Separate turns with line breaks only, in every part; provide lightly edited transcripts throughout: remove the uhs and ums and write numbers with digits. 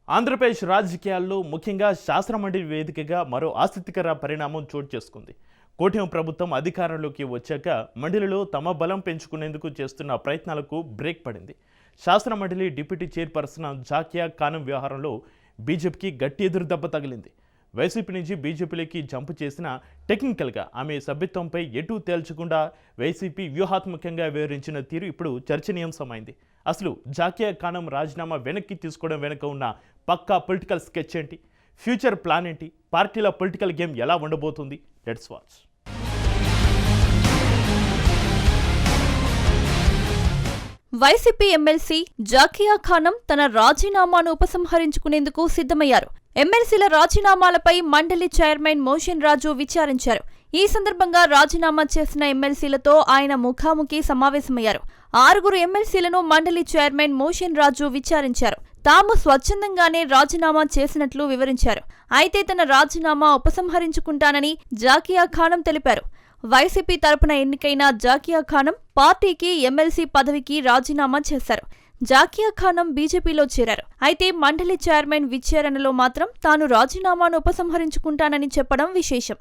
ఆంధ్రప్రదేశ్ రాజకీయాల్లో ముఖ్యంగా శాసనమండలి వేదికగా మరో ఆసక్తికర పరిణామం చోటు చేసుకుంది. కూటమి ప్రభుత్వం అధికారంలోకి వచ్చాక మండలిలో తమ బలం పెంచుకునేందుకు చేస్తున్న ప్రయత్నాలకు బ్రేక్ పడింది. శాసనమండలి డిప్యూటీ చైర్పర్సన్ జాకియా ఖానం వ్యవహారంలో బీజేపీకి గట్టి ఎదురుదెబ్బ తగిలింది. వైసీపీ నుంచి బీజేపీలోకి జంపు చేసిన టెక్నికల్గా ఆమె సభ్యత్వంపై ఎటూ తేల్చకుండా వైసీపీ వ్యూహాత్మకంగా వివరించిన తీరు ఇప్పుడు చర్చనీయాంశమైంది. అసలు జాకియా ఖానం రాజీనామా వెనక్కి తీసుకోవడం వెనుక ఉన్న పక్కా పొలిటికల్ స్కెచ్ ఏంటి, ఫ్యూచర్ ప్లాన్ ఏంటి, పార్టీల పొలిటికల్ గేమ్ ఎలా ఉండబోతుంది? Let's watch.
YCP MLC జాకియా Khanam తన రాజీనామాను ఉపసంహరించుకునేందుకు సిద్ధమయ్యారు. ఎమ్మెల్సీల రాజీనామాలపై మండలి చైర్మన్ మోషన్ రాజు విచారించారు. ఈ సందర్భంగా రాజీనామా చేసిన ఎమ్మెల్సీలతో ఆయన ముఖాముఖి సమావేశమయ్యారు. 6 ఎమ్మెల్సీలను మండలి చైర్మన్ మోషన్ రాజు విచారించారు. తాము స్వచ్ఛందంగానే రాజీనామా చేసినట్లు వివరించారు. అయితే తన రాజీనామా ఉపసంహరించుకుంటానని జాకియా ఖానం తెలిపారు. వైసీపీ తరపున ఎన్నికైన జాకియా ఖానం పార్టీకి ఎమ్మెల్సీ పదవికి రాజీనామా చేశారు. జాకియా ఖానం బీజేపీలో చేరారు. అయితే మండలి చైర్మన్ విచారణలో మాత్రం తాను రాజీనామాను ఉపసంహరించుకుంటానని చెప్పడం విశేషం.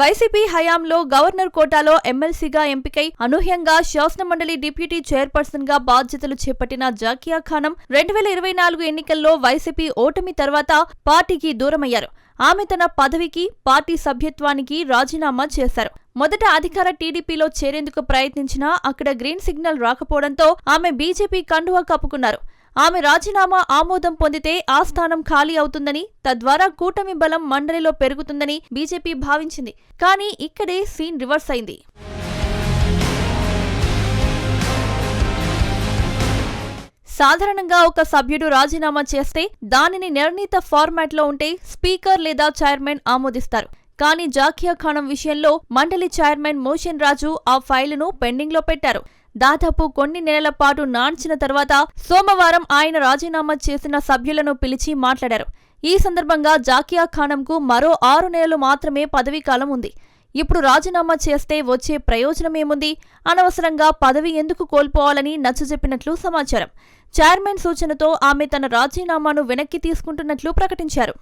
వైసీపీ హయాంలో గవర్నర్ కోటాలో ఎమ్మెల్సీగా ఎంపికై అనూహ్యంగా శాసనమండలి డిప్యూటీ చైర్పర్సన్ గా బాధ్యతలు చేపట్టిన జాకియా ఖానం 2024 ఎన్నికల్లో వైసీపీ ఓటమి తర్వాత పార్టీకి దూరమయ్యారు. ఆమె తన పదవికి, పార్టీ సభ్యత్వానికి రాజీనామా చేశారు. మొదట అధికార టీడీపీలో చేరేందుకు ప్రయత్నించినా అక్కడ గ్రీన్ సిగ్నల్ రాకపోవడంతో ఆమె బీజేపీ కండువా కప్పుకున్నారు. ఆమె రాజీనామా ఆమోదం పొందితే ఆ స్థానం ఖాళీ అవుతుందని, తద్వారా కూటమి బలం మండలిలో పెరుగుతుందని బీజేపీ భావించింది. కానీ ఇక్కడే సీన్ రివర్స్ అయింది. సాధారణంగా ఒక సభ్యుడు రాజీనామా చేస్తే దానిని నిర్ణీత ఫార్మాట్లో ఉంటే స్పీకర్ లేదా చైర్మన్ ఆమోదిస్తారు. కానీ జాకియా ఖానం విషయంలో మండలి చైర్మన్ మోషన్ రాజు ఆ ఫైలును పెండింగ్లో పెట్టారు. దాదాపు కొన్ని నెలల పాటు నాన్చిన తర్వాత సోమవారం ఆయన రాజీనామా చేసిన సభ్యులను పిలిచి మాట్లాడారు. ఈ సందర్భంగా జాకియా ఖానంకు మరో 6 నెలలు మాత్రమే పదవీకాలం ఉంది. ఇప్పుడు రాజీనామా చేస్తే వచ్చే ప్రయోజనమేముంది, అనవసరంగా పదవి ఎందుకు కోల్పోవాలని నచ్చజెప్పినట్లు సమాచారం. చైర్మన్ సూచనతో ఆమె తన రాజీనామాను వెనక్కి తీసుకుంటున్నట్లు ప్రకటించారు.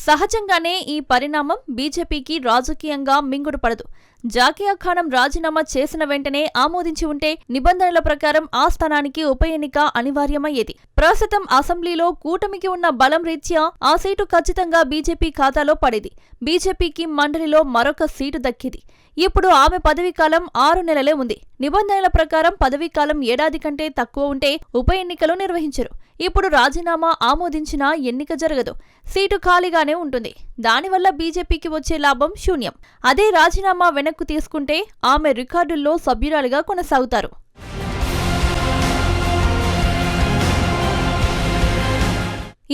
సహజంగానే ఈ పరిణామం బీజేపీకి రాజకీయంగా మింగుడుపడదు. జాకియా ఖానం రాజీనామా చేసిన వెంటనే ఆమోదించి ఉంటే నిబంధనల ప్రకారం ఆ స్థానానికి ఉప ఎన్నిక అనివార్యమయ్యేది. ప్రస్తుతం అసెంబ్లీలో కూటమికి ఉన్న బలం రీత్యా ఆ సీటు ఖచ్చితంగా బీజేపీ ఖాతాలో పడేది. బీజేపీకి మండలిలో మరొక సీటు దక్కేది. ఇప్పుడు ఆమె పదవీకాలం 6 నెలలే ఉంది. నిబంధనల ప్రకారం పదవీకాలం ఏడాది కంటే తక్కువ ఉంటే ఉప ఎన్నికలు నిర్వహించరు. ఇప్పుడు రాజీనామా ఆమోదించినా ఎన్నిక జరగదు. సీటు ఖాళీగానే ఉంటుంది. దానివల్ల బీజేపీకి వచ్చే లాభం శూన్యం. అదే రాజీనామా వెనక్కు తీసుకుంటే ఆమె రికార్డుల్లో సభ్యురాలిగా కొనసాగుతారు.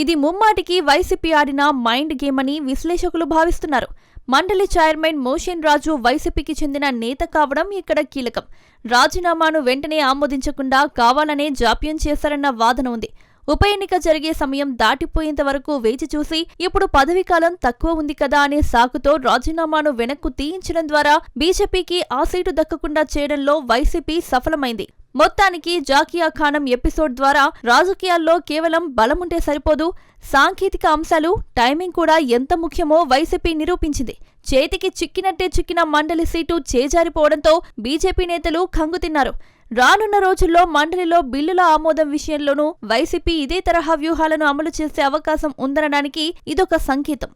ఇది ముమ్మాటికి వైసీపీ ఆడిన మైండ్ గేమ్ అని విశ్లేషకులు భావిస్తున్నారు. మండలి చైర్మన్ మోషన్ రాజు వైసీపీకి చెందిన నేత కావడం ఇక్కడ కీలకం. రాజీనామాను వెంటనే ఆమోదించకుండా కావాలనే జాప్యం చేశారన్న వాదన ఉంది. ఉప ఎన్నిక జరిగే సమయం దాటిపోయేంత వరకు వేచి చూసి ఇప్పుడు పదవీకాలం తక్కువ ఉంది కదా అనే సాకుతో రాజీనామాను వెనక్కు తీయించడం ద్వారా బీజేపీకి ఆ సీటు దక్కకుండా చేయడంలో వైసీపీ సఫలమైంది. మొత్తానికి జాకియా ఖానం ఎపిసోడ్ ద్వారా రాజకీయాల్లో కేవలం బలముంటే సరిపోదు, సాంకేతిక అంశాలు, టైమింగ్ కూడా ఎంత ముఖ్యమో వైసీపీ నిరూపించింది. చేతికి చిక్కినట్టే చిక్కిన మండలి సీటు చేజారిపోవడంతో బీజేపీ నేతలు కంగుతిన్నారు. రానున్న రోజుల్లో మండలిలో బిల్లుల ఆమోదం విషయంలోనూ వైసీపీ ఇదే తరహా వ్యూహాలను అమలు చేసే అవకాశం ఉందనడానికి ఇదొక సంకేతం.